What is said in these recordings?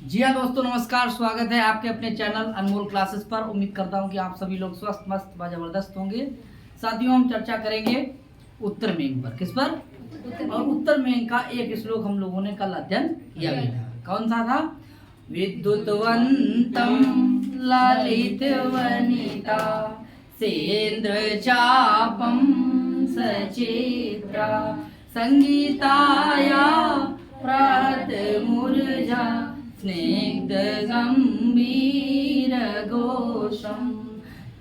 जी हाँ दोस्तों, नमस्कार। स्वागत है आपके अपने चैनल अनमोल क्लासेस पर। उम्मीद करता हूँ कि आप सभी लोग स्वस्थ मस्त व जबरदस्त होंगे। साथियों, हम चर्चा करेंगे उत्तर मेघ पर। किस पर? और उत्तर मेघ का एक श्लोक हम लोगों ने कल अध्ययन किया भी था। कौन सा था? विद्युतवंतम ललित वनिता सेन्द्र चापम सचेत्रा संगीताया प्रात मुरझा स्निग्ध गंभीर घोषम।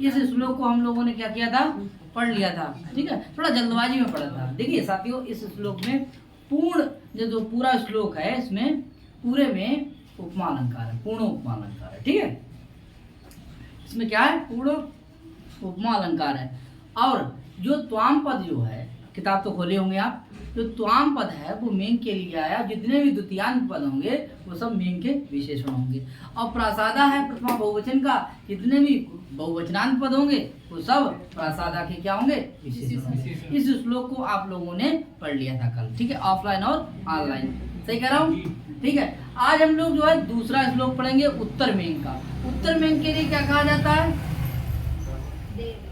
इस श्लोक को हम लोगों ने क्या किया था? पढ़ लिया था। ठीक है, थोड़ा जल्दबाजी में पढ़ा था। देखिए साथियों, इस श्लोक में पूर्ण जो पूरा श्लोक है, इसमें पूरे में उपमा अलंकार है, पूर्ण उपमा अलंकार है। ठीक है, इसमें क्या है? पूर्ण उपमा अलंकार है। और जो त्वाम पद जो है, किताब तो खोले होंगे आप, जो त्वाम पद है वो मेघ के लिए आया। जितने भी द्वितीयांत पद होंगे वो सब मेघ के विशेषण होंगे। और प्रासादा है प्रथमा बहुवचन का, जितने भी बहुवचनांत पद होंगे वो सब प्रासादा के क्या होंगे? विशेषण होंगे। इस श्लोक को आप लोगों ने पढ़ लिया था कल। ठीक है, ऑफलाइन और ऑनलाइन। सही कह रहा हूँ? ठीक है, आज हम लोग जो है दूसरा श्लोक पढ़ेंगे उत्तर मेघ का। उत्तर मेघ के लिए क्या कहा जाता है?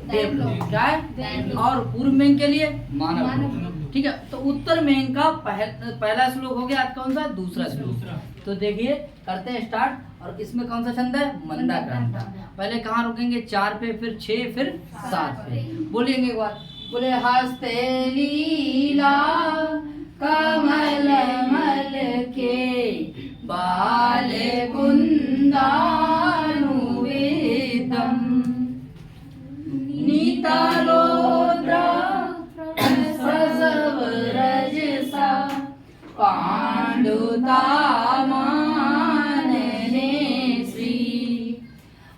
देवलोक। क्या है? और पूर्व मेघ के लिए मानव। ठीक है, तो उत्तर मेघ का पहला श्लोक हो गया। आज कौन सा? दूसरा श्लोक। तो देखिए, करते हैं स्टार्ट। और इसमें कौन सा छंद है? मंदाक्रांता। पहले कहाँ रुकेंगे? 4 पे, फिर 6, फिर 7 पे। बोलेंगे एक बार, बोले हस्ते लीला कमल मल के बाल कुंदानुवेदम नीतारोद्रा ससव रजसा पांडुता मानने श्री।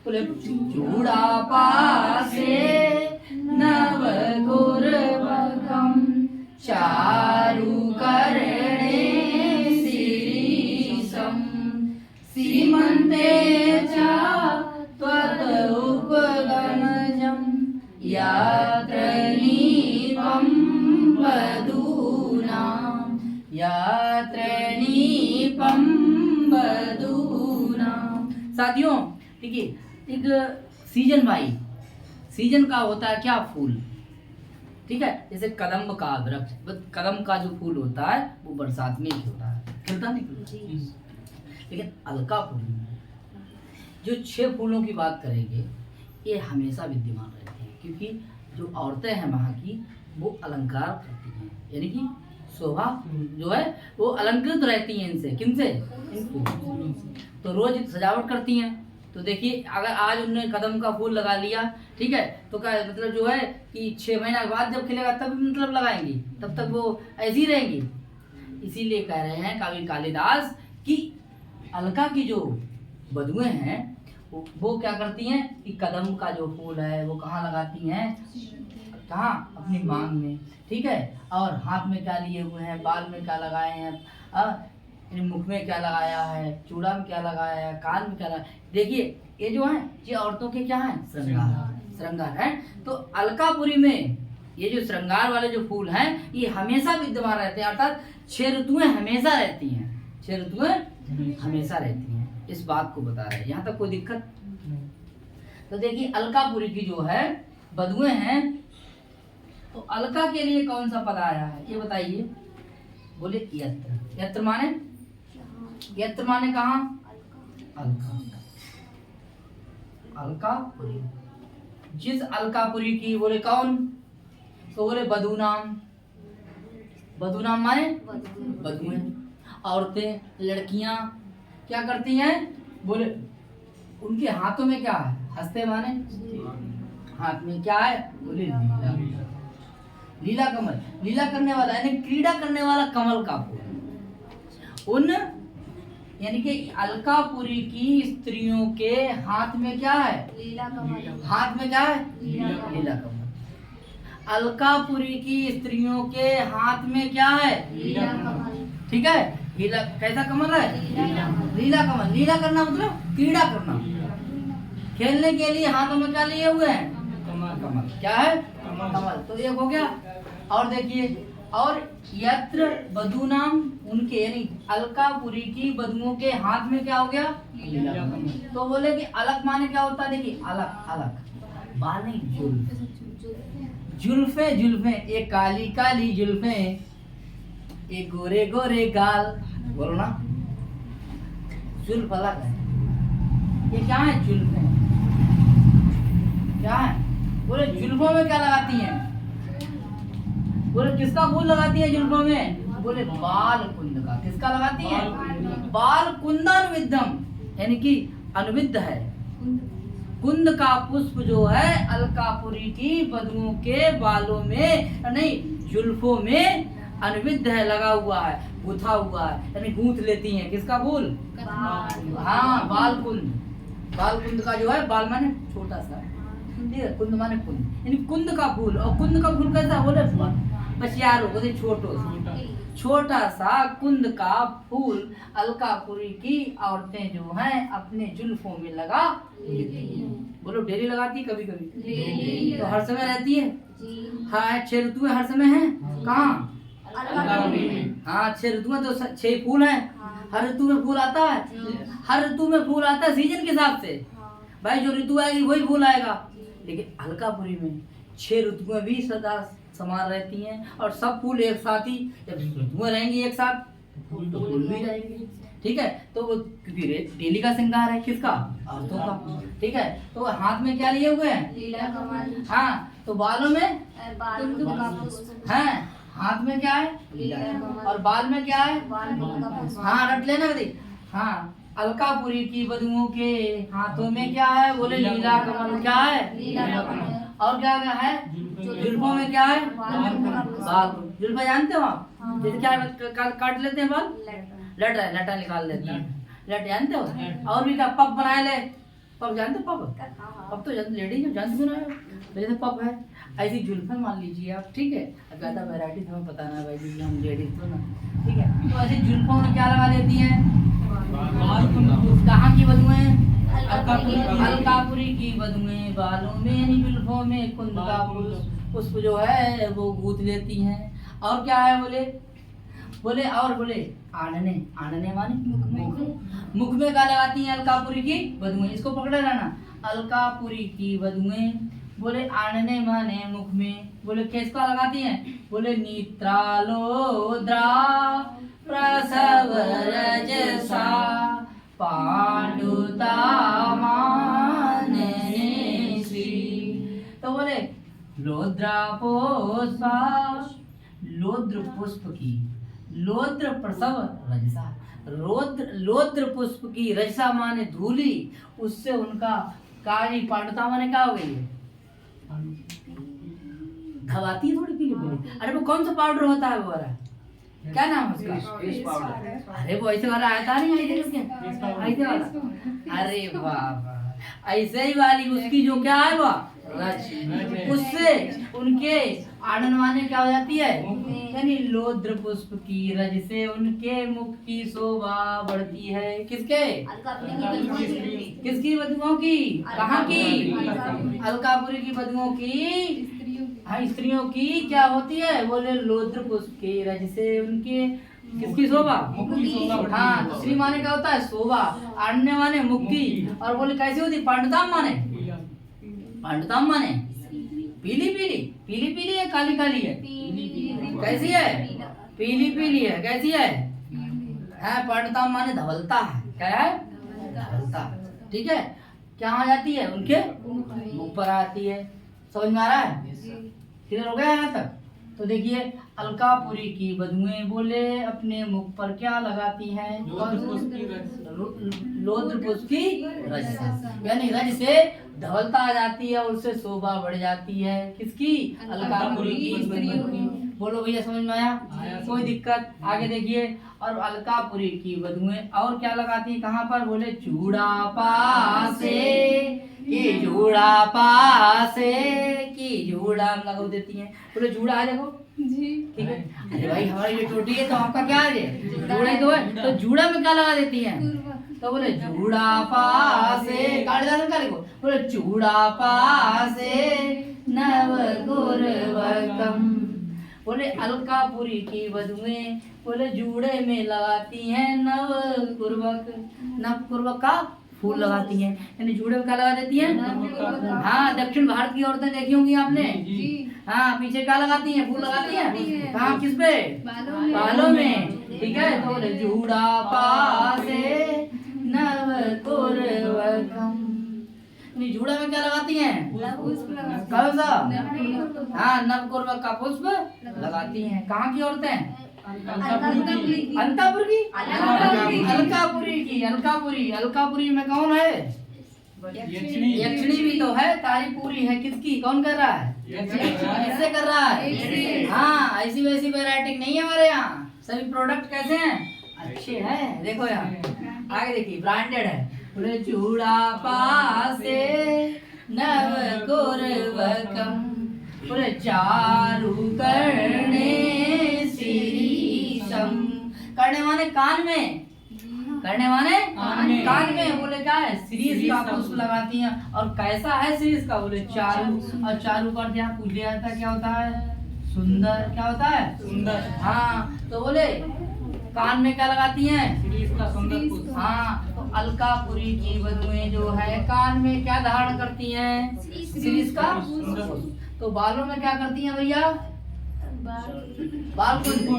बोले चूड़ा पासे नव गुरबकम चारु करणे शिरीषम सीमंते चा त्वत उपगणजम यात्र नीपम वधूनाम यात्र नीपम वधूनाम। साथियों, देखिए, एक सीजन वाइज सीजन का होता है क्या? फूल। ठीक है, जैसे कदम्ब का वृक्ष, कदम्ब का जो फूल होता है वो बरसात में ही होता है, खिलता नहीं खिलता। लेकिन अलकापुरी में जो 6 फूलों की बात करेंगे, ये हमेशा विद्यमान रहते हैं। क्योंकि जो औरतें हैं वहाँ की, वो अलंकार करती हैं, यानी कि शोभा जो है वो अलंकृत रहती हैं। इनसे, किनसे? इन फूलों से। तो रोज सजावट करती हैं। तो देखिए, अगर आज उन्होंने कदम का फूल लगा लिया, ठीक है, तो क्या मतलब जो है कि 6 महीना बाद जब खिलेगा तब मतलब लगाएंगी, तब तक वो ऐसी रहेंगी। इसीलिए कह रहे हैं कवि कालिदास कि अलका की जो बधुएं हैं वो क्या करती हैं कि कदम का जो फूल है वो कहाँ लगाती हैं? कहाँ? अपनी मांग में। ठीक है, और हाथ में क्या लिए हुए हैं, बाल में क्या लगाए हैं, मुख में क्या लगाया है, चूड़ा में क्या लगाया है, कान में क्या लगाया। देखिए, ये जो है ये औरतों के क्या है? श्रृंगार है। तो अलकापुरी में ये जो श्रृंगार वाले जो फूल हैं ये हमेशा विद्यमान रहते हैं। अर्थात 6 ऋतुएं हमेशा रहती हैं। 6 ऋतुएं हमेशा रहती हैं, इस बात को बता रहे हैं। यहाँ तक कोई दिक्कत? तो देखिए, अलकापुरी की जो है बधुएं हैं, तो अलका के लिए कौन सा पद आया है ये बताइए? बोले यत्र। यत्र माने? यत्र माने कहाँ? अलका। अलकापुरी। जिस अलकापुरी की, बोले कौन? तो बोले बधूनाम। बधूनाम माने बधुएं, औरतें, लड़कियां क्या करती हैं? बोले उनके हाथों में क्या है? हस्ते माने हाथ में क्या है? बोले लीला। लीला कमल, लीला करने वाला यानी क्रीड़ा करने वाला कमल का फूल। उन यानी कि अलकापुरी की स्त्रियों के हाथ में क्या है? लीला कमल। हाथ में क्या है? लीला कमल। अलकापुरी की स्त्रियों के हाथ में क्या है? लीला कमल। ठीक है, लीला कैसा कमल है? लीला कमल। लीला करना मतलब क्रीड़ा करना, खेलने के लिए हाथों में क्या लिए हुए हैं? कमल। क्या है? कमल। तो एक हो गया। और देखिए, और यत्र बधूनाम उनके यानी अलकापुरी की बधुओं के हाथ में क्या हो गया? लीला कमल। तो बोले कि अलग माने क्या होता है? देखिए अलग अलग बाल नहीं, जुल्फे जुल्फे, एक काली काली जुल्फे, एक गोरे गोरे गाल। बोलो ना, जुल्फ अलग है। ये क्या है? जुल्फे क्या है? बोले जुल्फों में क्या लगाती हैं? बोले किसका फूल लगाती है जुल्फों में? बोले बाल कुंद का। किसका लगाती है? बाल कुंदानुविद्धम, यानी कि अनुविद्ध है। कुंद का पुष्प जो है अलकापुरी की बधुओं के बालों में नहीं जुल्फों में अनुविद्ध है, लगा हुआ है, गुथा हुआ है, यानी गूंथ लेती हैं। किसका फूल? हाँ, बाल कुंद। बाल कुंद का जो है, बाल माने छोटा सा, ठीक है, कुंद माने कुंद, यानी कुंद का फूल। और कुंद का फूल कैसा? बोले पछियारो, बोले छोटा सा कुंद का फूल अलकापुरी की औरतें जो हैं अपने जुल्फों में लगा लेती हैं। बोलो डेली लगाती, कभी कभी तो हर समय रहती है। हाँ, 6 ऋतुएं हर समय है। कहाँ? हाँ, 6 ऋतुएं तो 6 फूल हैं। हर ऋतु में फूल आता है, हर ऋतु में फूल आता है सीजन के हिसाब से। भाई जो ऋतु आएगी वही फूल आएगा। लेकिन अलकापुरी में 6 ऋतुएं भी सदा समान रहती हैं और सब फूल एक साथ ही, जब ऋतुएं रहेंगी एक साथ तो फूल भी रहेंगे। ठीक है, तो वो क्योंकि डेली का श्रृंगार है। किसका? औरतों का। ठीक है, तो हाथ में क्या लिए हुए हैं? लीला कमल। हाँ, तो बालों में हैं, हाथ में क्या है? लीला कमल। और बाल में क्या है? हाँ, रट लेना कभी। हाँ, अलकापुरी की बधुओं के हाथों में क्या है? बोले लीला कमल। क्या है? लीला कमल। और क्या क्या है? जुल्फों में क्या है? बाल। जुल्फा जानते हो आप? जैसे क्या काट लेते हैं बाल? लटा निकाल लेते हैं। लट जानते हो? और भी क्या? पप बनाए ले। पप जानते हो? पप तो लेडीज जानते हो ना, जैसे पप है ऐसी जुल्फन मान लीजिए आप। ठीक है, ज्यादा वैरायटी हमें पता ना भाई जी, हम लेडीज तो ना। ठीक है, तो ऐसे जुल्फों में क्या लगा लेती हैं? कहाँ की बधुएं? अलकापुरी की बधुएं बालों में जुल्फों में कुंद का पुष्प जो है वो गूंथ लेती हैं। और क्या है? बोले और बोले आनने। आनने माने मुख में क्या लगाती हैं अलकापुरी की बधुएं? इसको पकड़े रहना। अलकापुरी की बधुएं बोले आनने माने मुख में। बोले किसका लगाती हैं? बोले नेत्रालोद्रा प्रसव रजसा पांडुता मानने श्री। तो बोले लोद्रा पुष्पा, लोद्र पुष्प की, लोद्र प्रसव रजसा, लोद्र पुष्प की रजसा माने धूली, उससे उनका काली पांडुता माने क्या हो गई है? धवाती है थोड़ी पीली पीली। अरे वो कौन सा पाउडर होता है वो वाला? क्या नाम है उसका? अरे वो ऐसे वाला आता नहीं ऐसे वाला। अरे वाह, ऐसे ही वाली उसकी जो क्या है वो रज, उससे उनके आनन माने क्या हो जाती है? यानी लोद्र पुष्प की रज से उनके मुख की शोभा बढ़ती है। किसके? किसकी बधुओं की? कहाँ की? अलकापुरी की बधुओं की। हाँ, स्त्रियों की क्या होती है? बोले लोद्र पुष्प की रज से उनके किसकी शोभा? हाँ, श्री माने क्या होता है? शोभा। आन्य माने मुक्ति। और बोले कैसी होती? पांडुताम माने, पांडुताम माने पीली पीली, पीली पीली है, काली काली है? कैसी है? पीली पीली है। कैसी है? पांडुताम माने धवलता है। क्या है? धवलता। ठीक है, क्या आ जाती है? उनके मुख पर आती है। समझ में आ रहा है? क्लियर हो गया यहाँ तक? तो देखिए अलकापुरी की बधुएं बोले अपने मुख पर क्या लगाती हैं? लोद्र पुष्प की रज, यानी रज से धवलता आ जाती है और उससे शोभा बढ़ जाती है। किसकी? अलकापुरी की स्त्रियों की। बोलो भैया, समझ में आया? कोई दिक्कत? आगे देखिए। और अलकापुरी की बधुएं और क्या लगाती है? कहाँ पर? बोले चूड़ा पासे की, जूड़ा पासे की, जूड़ा लगा देती हैं। बोले जूड़ा है, देखो जी, ठीक है। अरे भाई हमारी ये टोटी है तो आपका क्या है? जूड़ा ही तो है। तो जूड़ा में क्या लगा देती हैं? तो बोले जूड़ा पासे, कालिदास का लिखो। बोले चूड़ा पासे नव गुरवकम, बोले अलकापुरी की वधुएं बोले जूड़े में लगाती हैं नवपूर्वक का फूल लगाती हैं, यानी जूड़े में क्या लगा देती हैं। हाँ, दक्षिण भारत की औरतें देखी होंगी आपने। हाँ, पीछे क्या लगाती हैं, फूल लगाती हैं। कहाँ, किस पे, बालों में। ठीक है, तो बोले जूड़ा पासे नवपूर्वकम, जूड़ा में क्या लगाती हैं, कौन सा, हाँ, नवपूर्वक का पुष्प लगाती हैं। कहाँ की औरतें, अलकापुरी की। अलकापुरी में कौन है, यक्षिणी भी तो है, तारी पूरी है किसकी, कौन कर रहा है, किससे कर रहा है। हाँ, ऐसी वैसी वैरायटी नहीं है हमारे यहाँ, सभी प्रोडक्ट कैसे हैं, अच्छे हैं। देखो यहाँ आगे देखिए, ब्रांडेड है। बोले चूड़ा पासे नवपूर्वकम, बोले चारु करने शीरीषम, करने माने कान में, करने माने कान में। बोले क्या है, शीरीष का पुष्प लगाती हैं। और कैसा है शीरीष का, बोले चारु। और चारु का यहाँ पूछ लिया जाता है, क्या होता है, सुंदर। क्या होता है, सुंदर। हाँ, तो बोले कान में क्या लगाती हैं, शीरीष का सुंदर पुष्प। हाँ, तो अलकापुरी की वधुएं जो है कान में क्या धारण करती हैं, शीरीष का सुंदर पुष्प। तो बालों में क्या करती हैं भैया, बाल जुल्फों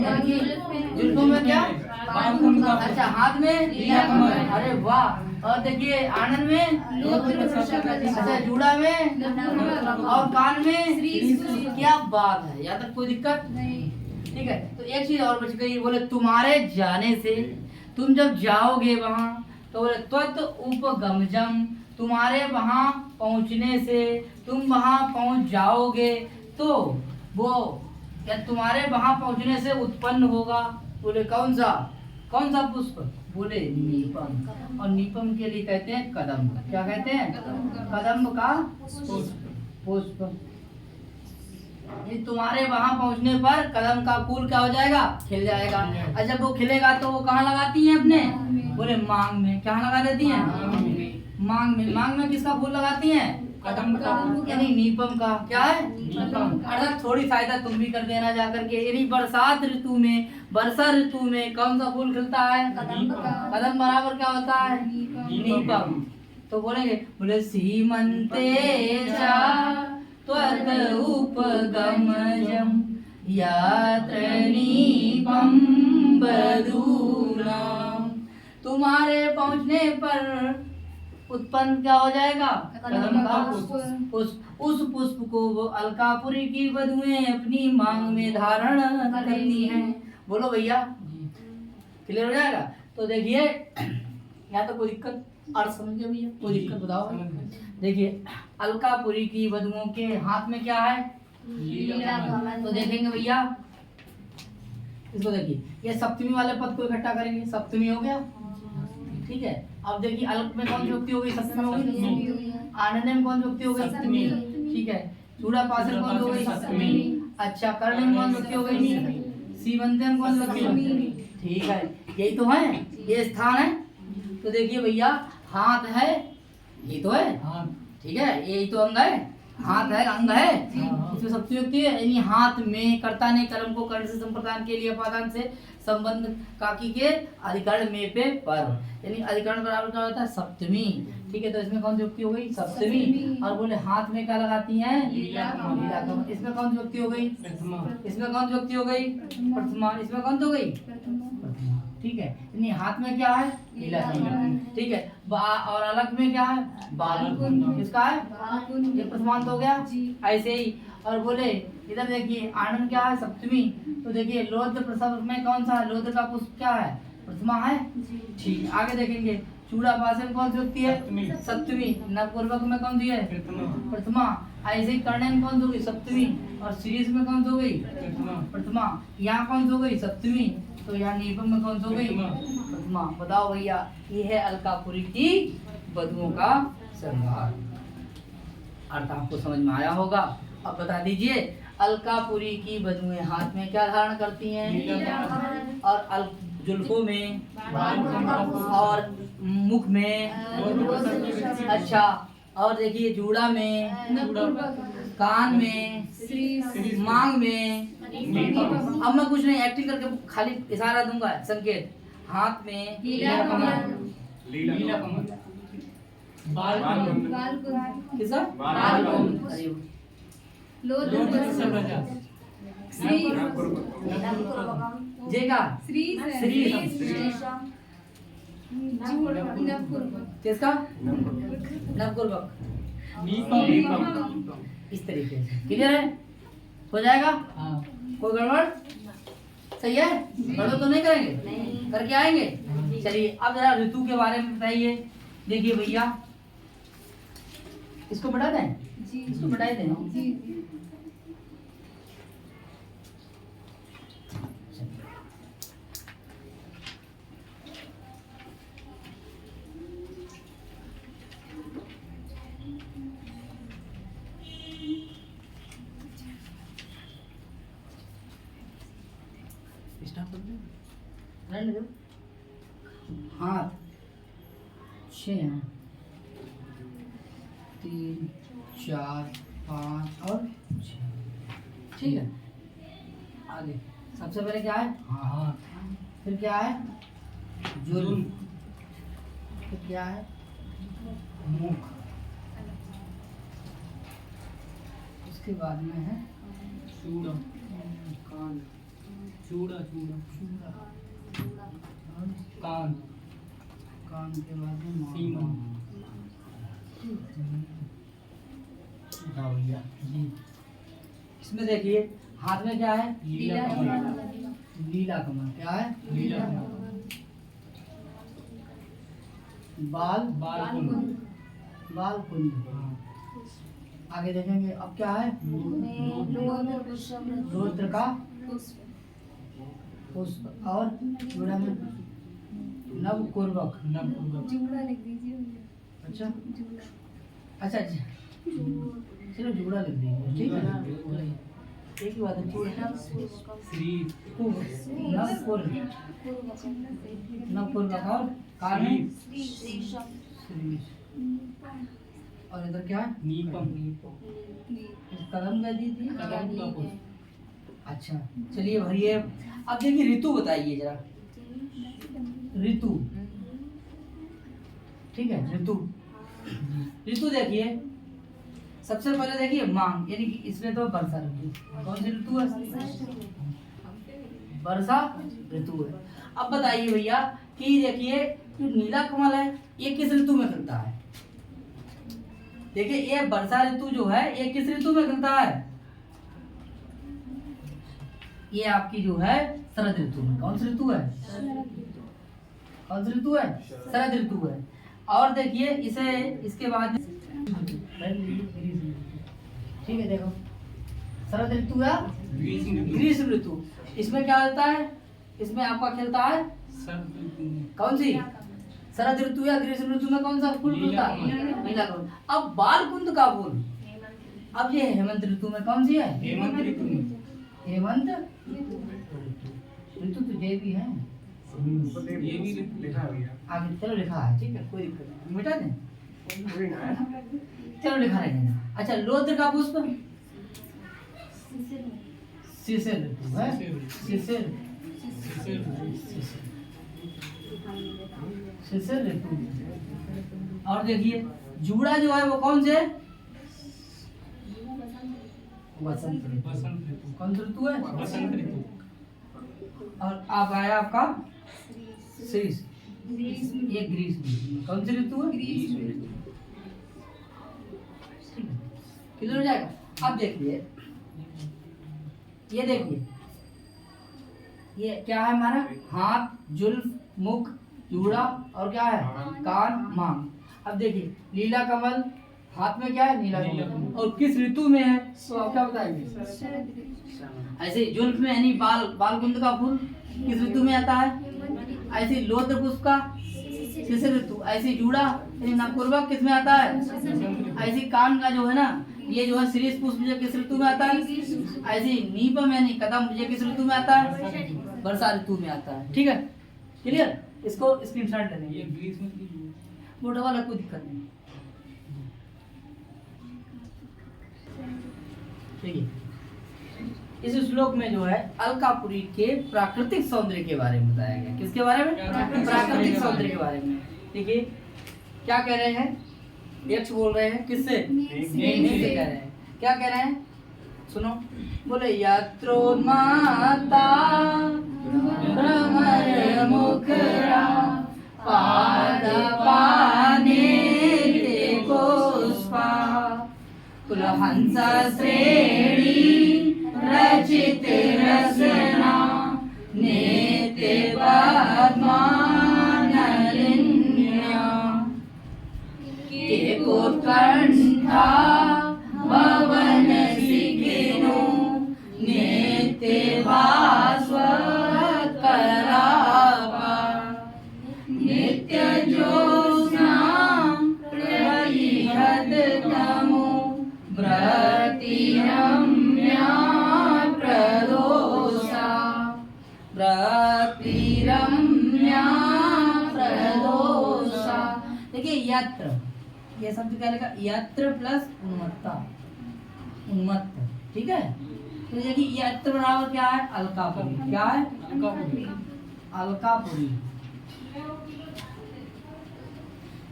में क्या, अच्छा, हाथ में, अरे वाह। और देखिए आनंद में, अच्छा, जूड़ा में, और कान में। क्या बात है, यहाँ तक कोई दिक्कत नहीं। ठीक है, तो एक चीज और बच गई। बोले तुम्हारे जाने से, तुम जब जाओगे वहाँ, तो बोले त्वत उपगमजम, तुम्हारे वहाँ पहुँचने से, तुम वहाँ पहुँच जाओगे तो वो, या तुम्हारे वहाँ पहुँचने से उत्पन्न होगा। बोले कौन सा पुष्प, बोले नीपम। और नीपम के लिए कहते हैं कदम। क्या कहते हैं, कदम का पुष्प। ये तुम्हारे वहाँ पहुँचने पर कदम का फूल क्या हो जाएगा, खिल जाएगा। और जब वो खिलेगा तो वो कहाँ लगाती हैं अपने, बोले मांग में। क्या लगा देती हैं, मांग में। मांग में किसका फूल लगाती हैं, कदम का, यानी नीपम का। क्या है, नीपम। अर्थात थोड़ी सहायता तुम भी कर देना जाकर के। यानी बरसात ऋतु में, वर्षा ऋतु में कौन सा फूल खिलता है, कदम बराबर क्या होता है, नीपम। तो बोलेंगे, बोले सीमंते त्वत् उपगमजम यत्र नीपम बधूनाम, तुम्हारे पहुँचने पर उत्पन्न क्या हो जाएगा, कदम का पुष्प। उस पुष्प को वो अलकापुरी की वधुएं अपनी मांग में धारण करती हैं। बोलो भैया, क्लियर हो जाएगा। तो देखिए यहाँ तो कोई दिक्कत, अर्थ समझ गए भैया, कोई दिक्कत बताओ। देखिए अलकापुरी की वधुओं के हाथ में क्या है, तो देखेंगे भैया इसको। देखिए ये सप्तमी वाले पद को इकट्ठा करेंगे, सप्तमी हो गया। ठीक है, अब देखिए अलग में कौन सी युक्ति हो गई, सप्तमी हो गई। आनंद में कौन सी युक्ति हो गई, सप्तमी। ठीक है, चूड़ा पास में कौन सी हो गई, सप्तमी। अच्छा, कर्ण में कौन सी युक्ति हो गई, सीमंत में कौन सी युक्ति हो गई। ठीक है, यही तो है, ये स्थान है। तो देखिए भैया हाथ है, ये तो है, ठीक है, यही तो अंग है, हाथ है, अंग है। इसमें सप्तमी युक्ति है, यानी हाथ में, कर्ता ने कलम को कर्ण से संप्रदान के लिए अपादान से संबंध काकी के अधिकरण में पे पर, यानी अधिकरण बराबर क्या होता है, सप्तमी। ठीक है, तो इसमें कौन सी युक्ति हो गई, सप्तमी। और बोले हाथ में क्या लगाती हैं, लीलाकमल। इसमें कौन सी युक्ति हो गई, इसमें कौन सी युक्ति हो गई, प्रथमा। इसमें कौन सी हो गई, ठीक है, यानी हाथ में क्या है, लीलाकमल। ठीक है, और अलग में क्या है, बालकुंड। किसका है, ये प्रथमांत हो गया। ऐसे ही और बोले इधर देखिए आनंद क्या है, सप्तमी। तो देखिए लौद्र प्रसव में कौन सा है, लौद्र का पुष्प क्या है, प्रथमा है। ठीक, आगे देखेंगे चूड़ा पास में कौन सी युक्ति है, सप्तमी। नवपूर्वक में कौन सी है, प्रथमा। ऐसे ही कर्ण में कौन सी हो गई, सप्तमी। और शीरीष में कौन सी हो गई, प्रथमा। यहाँ कौन सी हो गई, सप्तमी। तो यहाँ नीपम में कौन सी हो गई, प्रथमा। बताओ भैया, ये है अलकापुरी की वधुओं का श्रृंगार। अर्थ आपको समझ में आया होगा। अब बता दीजिए, अलकापुरी की वधुएं हाथ में क्या धारण करती हैं, और जुल्फों में, और मुख में, अच्छा, और देखिए जूड़ा में, कान में, मांग में, अब मैं कुछ नहीं, एक्टिंग करके खाली इशारा दूंगा, संकेत। हाथ में लीला कमल, लीला कमल, किसका? बालकुंड, अरे लोत्र, श्री, जे का श्री, श्री, नवपूर्वक, किसका? नवपूर्वक, इस तरीके से। क्लियर है? हो जाएगा? हाँ। कोई गड़बड़? सही है? गड़बड़ तो नहीं करेंगे? करके आएंगे? चलिए अब जरा ऋतु के बारे में बताइए। देखिए भैया, इसको बढ़ा दें? जी, इसको बढ़ाई दें। जी, स्टार्ट कर दो। रहने दो। हाथ 6 हैं, 3 4 5 और 6। ठीक है, आगे सबसे पहले क्या है? हाथ। फिर क्या है? जुल्म। फिर क्या है? मुख। उसके बाद में है चूड़ा, कान। चूड़ा, चूड़ा, चूड़ा। और कान, कान के बाद में सीमा। बताओ भैया जी। इसमें देखिए हाथ में क्या है? लीला कमल, लीला कमल। क्या है? लीला कमल, बाल। बालकुंड, बाल कुंड। आगे देखेंगे अब क्या है? रोत्र का पुष्प। और चूड़ा में नवपूर्वक। नवपूर्वक, जुड़ा लिख दीजिए। अच्छा जुड़ा, अच्छा अच्छा, चलो जुड़ा लिख देंगे। ठीक है, एक ही बात है। चूड़ा श्री, नवपूर्व, नवपूर्वक। और कान में श्री। और इधर क्या है? नीपम, कदम क्या दी थी? कदम का पुष्प। अच्छा चलिए भरिए। अब देखिए ऋतु बताइए जरा। ऋतु, ठीक है, ऋतु। ऋतु देखिए, सबसे पहले देखिए मांग, यानी कि इसमें तो वर्षा ऋतु। कौन सी ऋतु है? वर्षा ऋतु है। अब बताइए भैया कि देखिए जो नीला कमल है ये किस ऋतु में खिलता है? देखिए ये वर्षा ऋतु जो है ये किस ऋतु में खिलता है? ये आपकी जो है शरद ऋतु में। कौन सी ऋतु है? कौन सी ऋतु है? शरद ऋतु है। और देखिए इसे इसके बाद ठीक है, देखो शरद ऋतु या ग्रीष्म ऋतु। इसमें क्या होता है? इसमें आपका खिलता है कौन सी? शरद ऋतु या ग्रीष्म ऋतु में कौन सा फूल खिलता है? नीला कमल। अब बालकुंद का फूल, अब ये हेमंत ऋतु में कौन सी है? हेमंत ऋतु में, हेमंत ऋतु तो ये भी है। ये भी लिखा हुआ है। आगे चलो लिखा है, ठीक है, कोई दिक्कत नहीं, मिटा दें। चलो लिखा रहेगा। अच्छा लोत्र का पुष्प शिशिर ऋतु है। शिशिर, शिशिर ऋतु। और देखिए जूड़ा जो है वो कौन से? वसंत ऋतु। बसंत ऋतु, कौन सी ऋतु है? बसंत ऋतु। और आप आया आपका शीश, ये ग्रीष्म। कौन सी ऋतु है? क्लियर हो जाएगा। अब देखिए ये देखिए ये क्या है हमारा? हाथ, जुल्फ, मुख, जूड़ा और क्या है? कान, मांग। अब देखिए लीला कमल हाथ में क्या है? नीला कमल। और किस ऋतु में है तो आप क्या बताएंगे? ऐसे जुल्फ में यानी बालकुंद का फूल किस ऋतु में आता है? ऐसे लोत्र पुष्प का शिशिर ऋतु। ऐसे जूड़ा यानी नवपूर्वक किस में आता है? ऐसे कान का जो है ना ये जो है शीर्ष पुष्प जो किस ऋतु में आता है? ऐसे नीपम यानी कदम ये किस ऋतु में आता है? वर्षा ऋतु में आता है। ठीक है, क्लियर? इसको स्क्रीनशॉट लेने ये ग्रीष्म की मोटा वाला कोई दिक्कत नहीं। ठीक है, इस श्लोक में जो है अलकापुरी के प्राकृतिक सौंदर्य के बारे में बताया गया। किसके बारे में? प्राकृतिक सौंदर्य के बारे में। देखिए क्या कह रहे हैं, यक्ष बोल रहे हैं, किससे? मेघ से कह रहे हैं। क्या कह रहे हैं सुनो, बोले यत्रोन्माता भ्रमर मुखरा पादपाने ते पुष्पा कुलहंस श्रेणी रचित रसना नेते पद्मानलिन्या केकोत्कण्ठा भवन शिखिनो नेते भास्वत्करापा नित्य ज्योत्स्ना प्रलिहततमो प्रतिरम्या प्रदोषा प्रतिरम्या प्रदोषा। देखिए यत्र, ये शब्द क्या लिखा? यत्र प्लस उन्मत्ता, उन्मत्त, ठीक है। तो देखिए यत्र बराबर क्या है? अलकापुरी। क्या है? अलकापुरी।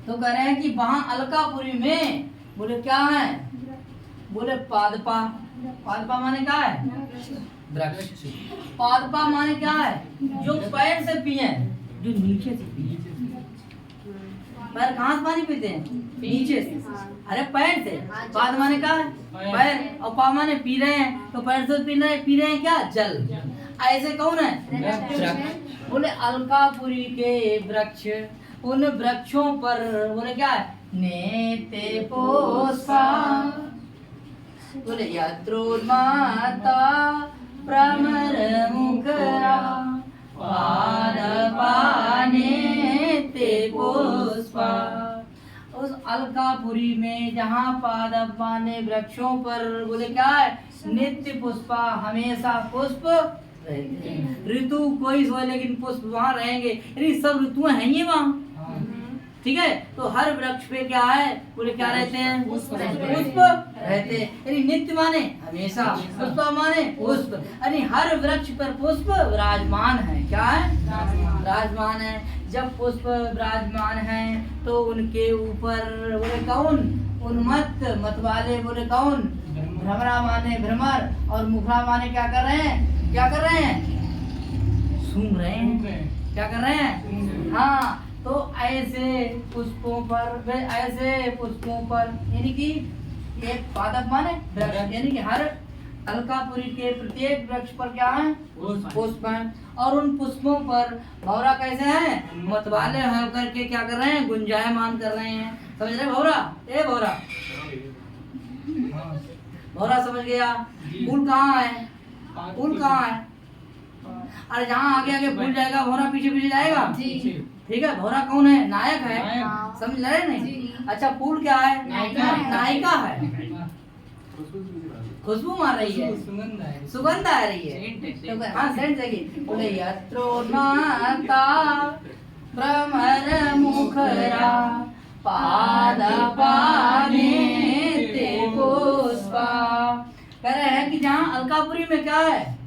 तो कह रहे हैं कि वहां अलकापुरी में बोले क्या है? बोले पादपा। पादपा माने क्या है? वृक्ष। पादपा माने क्या है? जो पैर से पिए, जो नीचे से पिए। पैर कहाँ से पानी पीते हैं? नीचे से। अरे पैर से। पाद माने क्या है? पैर। और पा माने पी रहे हैं, तो पैर से पी रहे हैं क्या? जल। ऐसे कौन है? वृक्ष। बोले अलकापुरी के वृक्ष, उन वृक्षों पर बोले क्या है? नेते पुष्पा। बोले यत्रोन्माता भ्रमर मुखरा पादपाने ते पुष्पा। उस अलकापुरी में जहाँ पादपाने वृक्षों पर बोले क्या है? नित्य पुष्पा, हमेशा पुष्प रहते हैं। ऋतु कोई सो लेकिन पुष्प वहाँ रहेंगे, यानी सब ऋतुएं हैं ये वहाँ, ठीक है। तो हर वृक्ष पे क्या है? बोले क्या रहते हैं? पुष्प रहते हैं। यानी नित्य माने हमेशा, पुष्प माने पुष्प, यानी हर वृक्ष पर पुष्प विराजमान है। क्या है? विराजमान है। जब पुष्प विराजमान है तो उनके ऊपर बोले कौन? उन्मत्त, मत वाले बोले कौन? भ्रमरा माने भ्रमर, और मुखरा माने क्या कर रहे हैं? क्या कर रहे हैं? सूंघ रहे हैं। क्या कर रहे हैं? हाँ। तो ऐसे पुष्पों पर यानी कि एक पादप माने वृक्ष, यानी कि हर अलकापुरी के प्रत्येक वृक्ष पर क्या है? पुष्प है। और उन पुष्पों पर भौरा कैसे हैं? मतवाले होकर के क्या कर रहे हैं? गुंजायमान कर रहे हैं। समझ रहे भौरा? ए भौरा, भौरा समझ गया? फूल कहाँ है? फूल कहाँ है? अरे जहाँ आगे आगे फूल जाएगा भौरा पीछे पीछे जाएगा, ठीक है। भौरा कौन है? नायक है। समझ रहे नहीं? अच्छा फूल क्या है? नायिका है। खुशबू मार रही है, सुगंध आ रही है। तो हाँ सेंट देखिए, बोले यत्रोन्माता भ्रमर मुखरा पादपाने ते पुष्पा। कह रहे हैं कि जहाँ अलकापुरी में क्या है?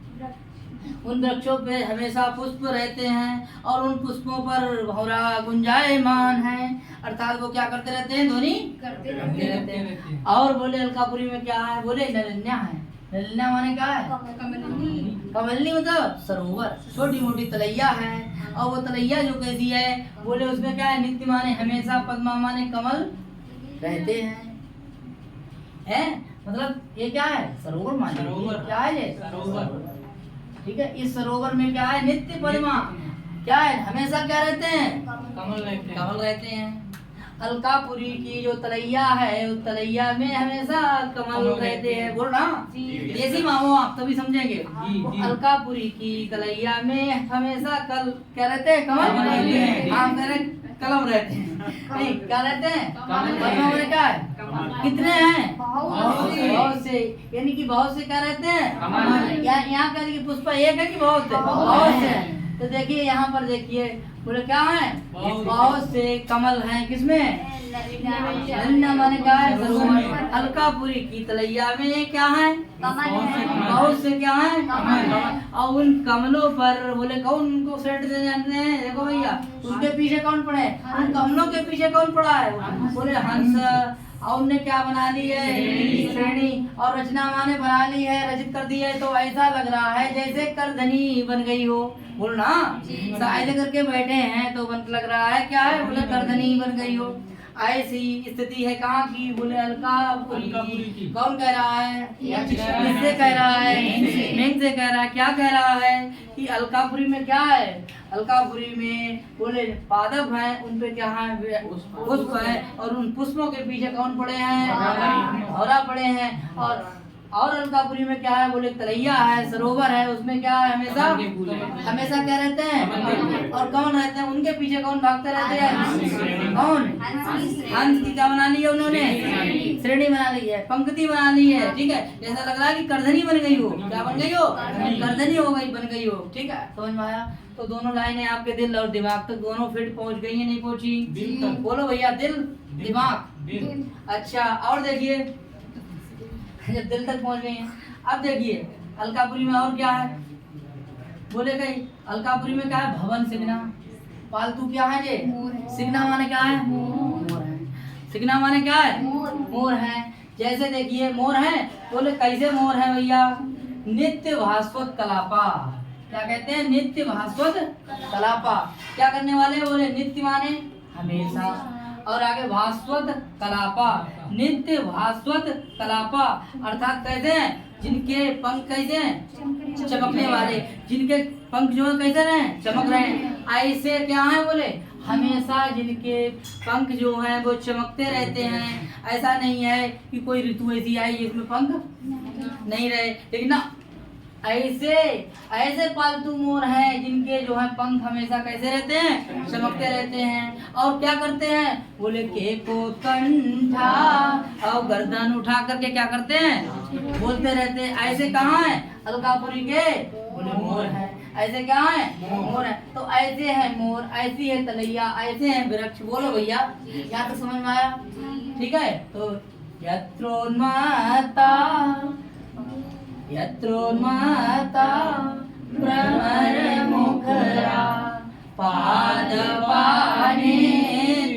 उन वृक्षों पे हमेशा पुष्प रहते हैं और उन पुष्पों पर भौरा गुंजायमान है, अर्थात वो क्या करते रहते हैं? ध्वनि करते रहते हैं। और बोले अलकापुरी में क्या है? बोले नलिन्या है। नलिन्या माने क्या है? कमलनी मतलब सरोवर, छोटी मोटी तलैया है। और वो तलैया जो कैसी है? बोले उसमें क्या है? नित्य माने हमेशा, पद्मा माने कमल रहते हैं। मतलब ये क्या है? सरोवर माने। क्या है ये? सरोवर, ठीक है। इस सरोवर में क्या है? नित्य पद्मा क्या है? हमेशा क्या रहते हैं? कमल रहते हैं। अलकापुरी की जो तलैया है, उस तलैया में हमेशा कमल रहते हैं। बोल रहा देसी मामो आप तभी समझेंगे। अलकापुरी की तलैया में हमेशा क्या रहते हैं? कमल रहते हैं। हाँ कह रहे कलम रहते हैं, नहीं क्या रहते हैं? पद्मा में क्या है? कितने हैं? बहुत से, यानी कि बहुत से क्या रहते हैं? यहाँ कह पुष्पा एक है कि बहुत से? बहुत से। तो देखिए यहाँ पर देखिए बोले क्या है? बहुत। बहुत से कमल हैं किसमें? नन्ना माने क्या है? सरोवर। अलकापुरी की तलैया में क्या है? बहुत से क्या है? कमल। और उन कमलों पर बोले कौन उनको सेट दे जानते हैं? देखो भैया, उसके पीछे कौन पड़ा है? उन कमलों के पीछे कौन पड़ा है? बोले हंस। और उनने क्या बना ली है? श्रेणी। और रचना माने बना ली है, रचित कर दी है। तो ऐसा लग रहा है जैसे करधनी बन गई हो। बोल ना, ऐसे करके बैठे हैं तो बन लग रहा है क्या है? बोले करधनी बन गई हो। ऐसी स्थिति है कहाँ की? बोले अलकापुरी की। कौन कह रहा है? किससे कह रहा है? मेघ से कह रहा है। क्या कह रहा है कि अलकापुरी में क्या है? अलकापुरी में बोले पादप हैं, उन पे क्या है? पुष्प है। और उन पुष्पों के पीछे कौन पड़े हैं? भौरा पड़े हैं। और अलकापुरी में क्या है? बोले तलैया है, सरोवर है, उसमें क्या है? हमेशा क्या रहते हैं? और कौन रहते हैं? उनके पीछे कौन भागते रहते हैं? कौन? हंस की क्या बना ली है उन्होंने? श्रेणी बना ली है, पंक्ति बना ली है। ठीक है, जैसा लग रहा है कि करधनी बन गई हो। क्या बन गई हो? करधनी हो गई, बन गई हो। ठीक है, समझ में आया? तो दोनों लाइनें आपके दिल और दिमाग तक दोनों फिट पहुंच गई है, नहीं पहुंची? बोलो भैया, दिल दिमाग। अच्छा, और देखिए, जब दिल तक पहुंच गई हैं, अब देखिए अलकापुरी में और क्या है? बोले गई अलकापुरी में क्या है? भवन सिगना। पालतू क्या है ये? सिगना माने क्या है? मोर है। सिगना माने क्या है? मोर है। जैसे देखिए मोर है। बोले कैसे मोर है भैया? नित्य भास्वत कलापा। क्या कहते हैं? नित्य भास्वत कलापा। क्या करने वाले? बोले नित्य माने हमेशा, और आगे भास्वत कलापा। नित्य भास्वत कलापा अर्थात कैसे हैं? जिनके पंख कैसे हैं? चमकने वाले। जिनके पंख जो है कैसे रहे? चमक रहे हैं। ऐसे क्या है? बोले हमेशा जिनके पंख जो हैं वो चमकते रहते हैं। ऐसा नहीं है कि कोई ऋतु ऐसी आई जिसमें पंख नहीं रहे, लेकिन ना ऐसे पालतू मोर हैं जिनके जो है पंख हमेशा कैसे रहते हैं? चमकते रहते हैं। और क्या करते हैं? बोले के को कंठा, और गर्दन उठा करके क्या करते हैं? बोलते रहते हैं। ऐसे कहाँ है? अलकापुरी के बोले मोर है। ऐसे क्या है? मोर है। तो ऐसे है मोर, ऐसी है तलैया, ऐसे है वृक्ष। बोलो भैया, यहाँ तो समझ में आया? ठीक है, तो यत्रोन्माता यत्रोन्माता भ्रमर मुखरा पादपाने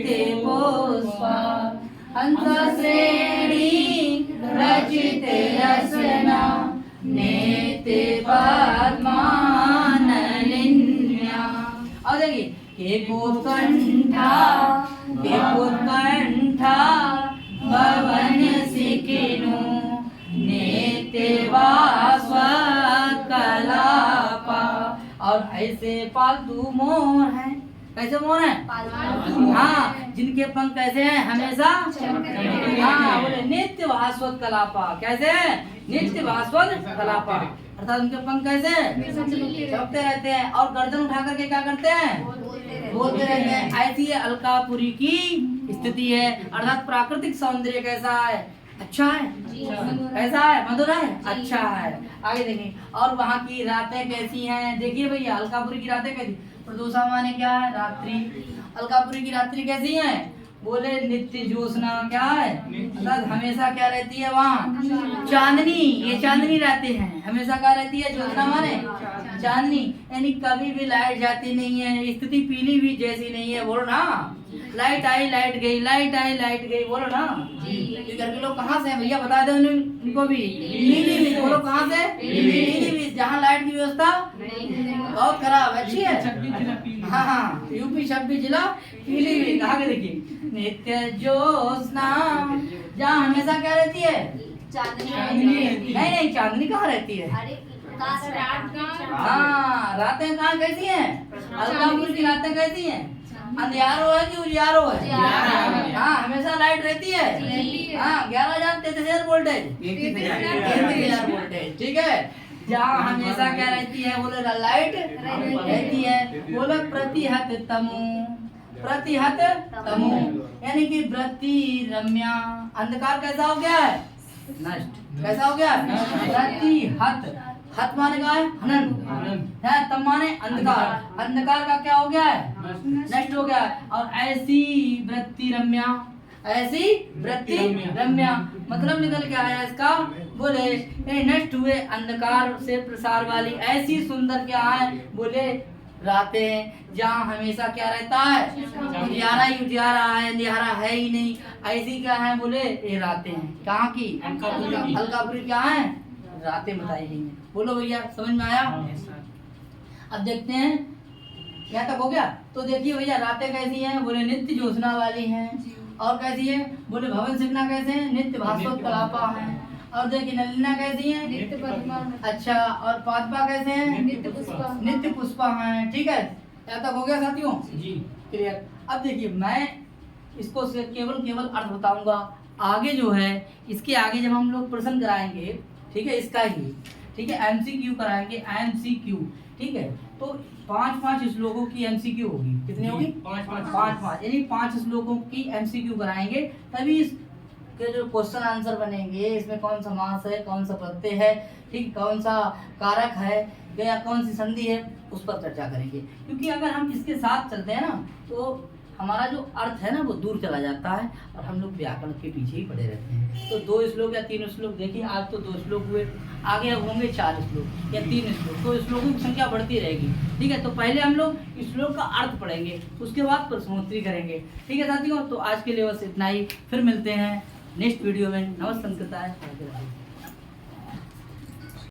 ते पुष्पा हंस श्रेणी रचित रसना नेते पद्मानलिन्या। और देखिए उत्कंठा भवन सिकिनु नेते कलापा। और ऐसे पालतू मोर हैं। कैसे मोर हैं? हाँ, जिनके पंख कैसे हैं? हमेशा हाँ, बोले नित्य भास्वत कलापा। कैसे है? नित्य भास्वत कलापा अर्थात उनके पंख कैसे चमकते रहते हैं। और गर्दन उठा करके क्या करते हैं? बोलते रहते हैं। ऐसी है अलकापुरी की स्थिति है। अर्थात प्राकृतिक सौंदर्य कैसा है? अच्छा है। कैसा है? मधुर है, अच्छा है। आगे देखिए, और वहाँ की रातें कैसी हैं? देखिए भैया, अलकापुरी की रातें कैसी? प्रदोषा माने क्या है? रात्रि। अलकापुरी की रात्रि कैसी है? बोले नित्य ज्योत्सना। क्या है? अर्थात हमेशा क्या रहती है वहाँ? चांदनी। ये चांदनी रहते हैं हमेशा। क्या रहती है? ज्योत्सना माने चांदनी, यानी कभी भी लाइट जाती नहीं है। स्थिति पीली भी जैसी नहीं है। बोलो ना, लाइट आई लाइट गई, लाइट आई लाइट गई। बोलो ना, ये घर के लोग कहाँ से हैं भैया? बता दे उनको भी। पीलीभीत। बोलो कहाँ से? पीलीभीत, जहाँ लाइट की व्यवस्था बहुत खराब। अच्छी है। हाँ हाँ, यूपी 26 जिला पीलीभीत। आगे देखिए, नित्य ज्योत्सना, जहाँ हमेशा क्या रहती है? चांदनी। नहीं, चांदनी कहाँ रहती है? हाँ, रातें कहाँ कैसी हैं? अलकापुर की रातें कैसी हैं? अंधियारो है कि उजियारो है? हाँ, हमेशा लाइट रहती है। हाँ, 11,033 वोल्टेज, 33,000 वोल्टेज। ठीक है, जहाँ हमेशा क्या रहती है? बोले लाइट रहती है। बोले प्रतिहत तमु, यानी कि वृत्ति रम्या। अंधकार कैसा हो गया है? नष्ट। कैसा हो गया? प्रतिहत। हत माने का है हनन हनन। है, तम माने अंधकार, अंधकार का क्या हो गया है नष्ट हो गया है। और ऐसी वृत्ति रम्या, ऐसी वृत्ति रम्या मतलब निकल के आया इसका, बोले ये नष्ट हुए अंधकार से प्रसार वाली ऐसी सुंदर क्या है, बोले रातें जहाँ हमेशा क्या रहता है उजियारा ही उजियारा है, अंधियारा है ही नहीं, ऐसी क्या है बोले ये रातें हैं। कहाँ की अलकापुरी की। अलकापुरी क्या है रातें बताई गई हैं। बोलो भैया समझ में आया। अब देखते हैं यहाँ तक हो गया। तो देखिए भैया रातें कैसी हैं, बोले नित्य ज्योत्सना वाली हैं। और कैसी है बोले भवन सिकना कैसे हैं, नित्य भास्वत कलापा हैं। और देखिए नलिना कैसी हैं, नित्य पद्मा, अच्छा, और पादपा कैसे हैं, नित्य पुष्पा, नित्य पुष्पा हैं। ठीक है, यहाँ तक हो गया साथियों, जी। क्लियर। अब देखिए मैं इसको से केवल अर्थ बताऊंगा। आगे जो है इसके आगे जब हम लोग प्रश्न कराएंगे, ठीक है, इसका ही, ठीक है, एमसीक्यू कराएंगे, एमसीक्यू, ठीक है। तो 5-5 श्लोकों की एमसीक्यू होगी। कितनी होगी? 5-5 यानी 5 श्लोकों की एमसीक्यू कराएंगे, तभी इसके जो क्वेश्चन आंसर बनेंगे, इसमें कौन सा मास है, कौन सा प्रत्यय है, ठीक, कौन सा कारक है या कौन सी संधि है, उस पर चर्चा करेंगे। क्योंकि अगर हम इसके साथ चलते हैं ना तो हमारा जो अर्थ है ना वो दूर चला जाता है और हम लोग व्याकरण के पीछे ही पड़े रहते हैं। तो 2 श्लोक या 3 श्लोक देखिए, आज तो 2 श्लोक हुए, आगे अब होंगे 4 श्लोक या 3 श्लोक, तो श्लोकों की संख्या बढ़ती रहेगी। ठीक है, तो पहले हम लोग श्लोक का अर्थ पढ़ेंगे, उसके बाद प्रश्नोत्तरी करेंगे। ठीक है साथियों, तो आज के लिए बस इतना ही, फिर मिलते हैं नेक्स्ट वीडियो में। नमस्ते।